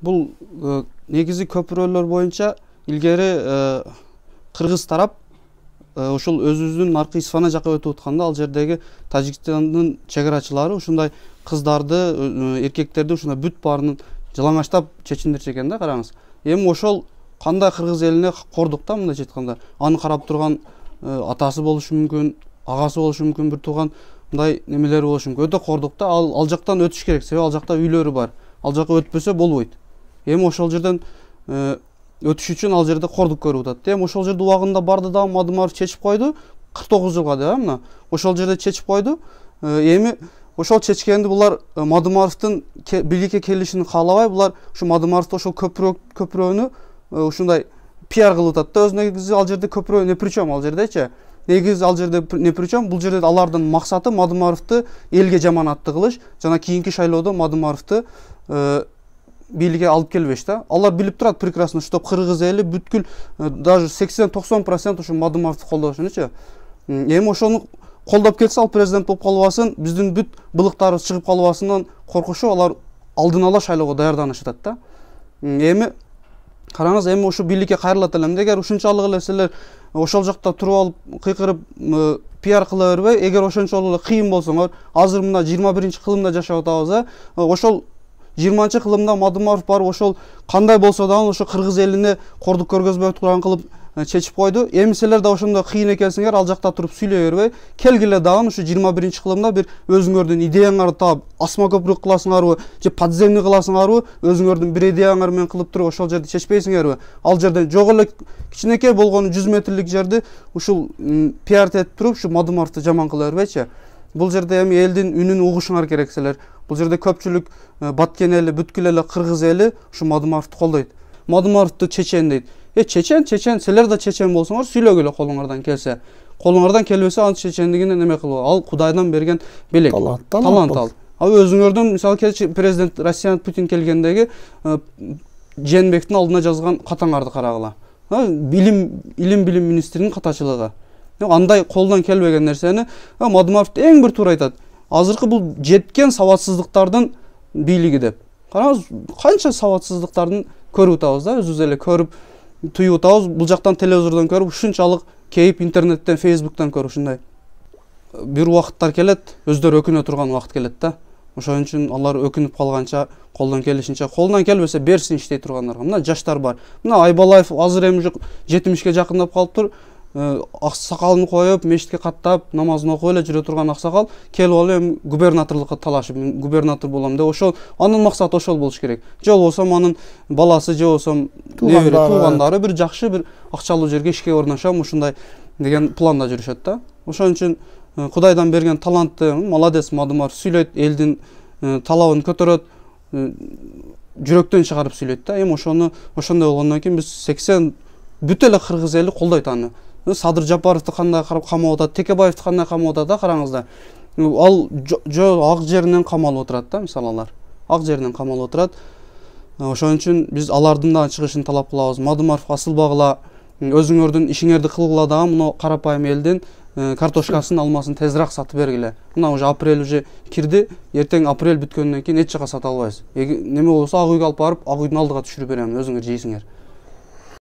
Бул негизи көпүрөлөр боюнча илгери кыргыз тарап ошол өзүбүздүн аркы Исфана жака өтүп атканда ал жердеги Тажикстандын чегарачылары ушундай кыздарды, эркектерди ушундай бүт баарынын жалаңачтап чечиндирчү экен да, караңыз. Эми ошол кандай кыргыз элине кордук да, мындайча айтканда. Аны карап турган атасы болушу мүмкүн, агасы болушу мүмкүн, бир тууган мындай немелери болушу мүмкүн. Өтө кордук да, ал жактан өтүш керек, себеби ал жакта үйлөрү бар. Ал жака өтпөсө болбойт. Эми ошол жерден өтүш үчүн ал жерде кордук көрүп атат. Эми ошол жерде убагында барды да Мадымаров чечип койду. 49 жылга да, мына ошол жерде чечип койду. Эми ошол чечкенди булар Мадымаровдун бийликке келишин каалабай, булар ушу Мадымаровду ошол көпүрөнү ушундай пиар кылып атат да. Өзү негизи ал жерде көпүрө не причем ал жердечи. Негизи ал жерде не причем, бул жерде алардын максаты Мадымаровду элге жаманатты кылыш, жана кийинки шайлоодо Мадымаровду бийликке алып келбеш да. Алар билип турат прекрасно, что кыргыз эли бүткүл даже 80-90% ушу Мадымаровду колдошунучу. Эми ошону колдоп келсе, ал президент болуп калбасын, биздин бүт былыктарыбыз чыгып калбасынан коркушуп, алар алдын ала шайлоого даярданышат да. Эми караңыз, эми ушу бийликке кайрылат элем. Эгер ушунчалык эле силер ошол жакта туруп алып кыйкырып пиар кыла бербей, эгер ошончолук эле кыйын болсоңор, азыр мына 21-кылымда жашап атабыз, ошол 20-кылымда Мадымаров барып ошол кандай болсо дагы ошо кыргыз элине кордук көргөзбөй турган кылып чечип койду. Эми силер да ошондой кыйын экенсиңер, ал жакта туруп сүйлөй бербей, келгиле дагы ушу 21-кылымда бир өзүңөрдүн идеяңарды таап, асма көпүрө кыласыңарбы, же подземный кыласыңарбы, өзүңөрдүн бир идеяңар менен кылып туруп ошол жерди чечпейсиңерби? Ал жерде жок эле кичинекей болгону 100 метрлик жерди ушул пиар этип туруп, ушу Мадымаровду жаман кыла бербейчи. Бул жерде эми элдин үнүн угушуңар керек силер. Бул жерде көпчүлүк баткен эли, бүткүл эле кыргыз эли ушу Мадымаровду колдойт. Мадымаровду чечен дейт. Чечен, силер да чечен болсоңор, сүйлөгүлө колуңардан келсе. Колуңардан келбесе, анын чечендигине неме кылып, ал Кудайдан берген белек. Талант ал. Ал өзүңөрдүн, мисалы президент Россиян Путин келгендеги Жээнбектин алдына жазган катаңарды карагыла. Илим министринин катачылыгы. Андай колдон келбеген нерсени Мадымаров эң бир туура айтат. Азыркы бул жеткен сабатсыздыктардын бийлиги деп. Караңыз, канча сабатсыздыктардын көрүп атабыз да, өзүбүз эле көрүп туюп атабыз. Бул жактан телевизордон көрүп, ушунчалык кейип интернеттен, фейсбуктан көрүп ушундай. Бир убакыттар келет, өздөрү өкүнө турган убакыт келет да. Ошон үчүн алар өкүнүп калганча, колдон келишинче, колунан келбесе берсин иштей тургандарга. Мына жаштар бар. Мына Айбалаев азыр эми 70-ке жакындап калыптыр. Аксакалын коюп, мешитке каттап, намазын окуп эле жүрө турган аксакал келип алып эми губернаторлукка талашып, губернатор болом деп, ошол анын максаты ошол болуш керек. Же болбосо анын баласы, же болбосо туугандары бир жакшы бир акчалуу жерге ишке орношом, ушундай деген планда жүрүшөт да. Ошон үчүн Кудайдан берген талантты, молодец Мадымаров сүйлөйт, элдин талабын көтөрөт, жүрөктөн чыгарып сүйлөйт да. Эми ошондой болгондон кийин биз 80 бүт эле кыргыз эли колдойт аны. Садыр Жапаровду кандай камап атат, Текебаевди кандай камап атат да, караңыздар. Ал ак жеринен камалып отурат да, мисалы алар. Ак жеринен камалып отурат. Ошон үчүн биз алардын да чыгышын талап кылабыз. Мадымаров асылбагыла, өзүңөрдүн ишиңерди кылгыла дагы, мына карапайым элдин картошкасын, алмасын тезирээк сатып бергиле. Мына уже апрель уже кирди, эртең апрель бүткөндөн кийин эч жака сата албайбыз. Неме болсо ак үйгө алып барып, ак үйдүн алдыга түшүрүп берем, өзүңөр жейсиңер.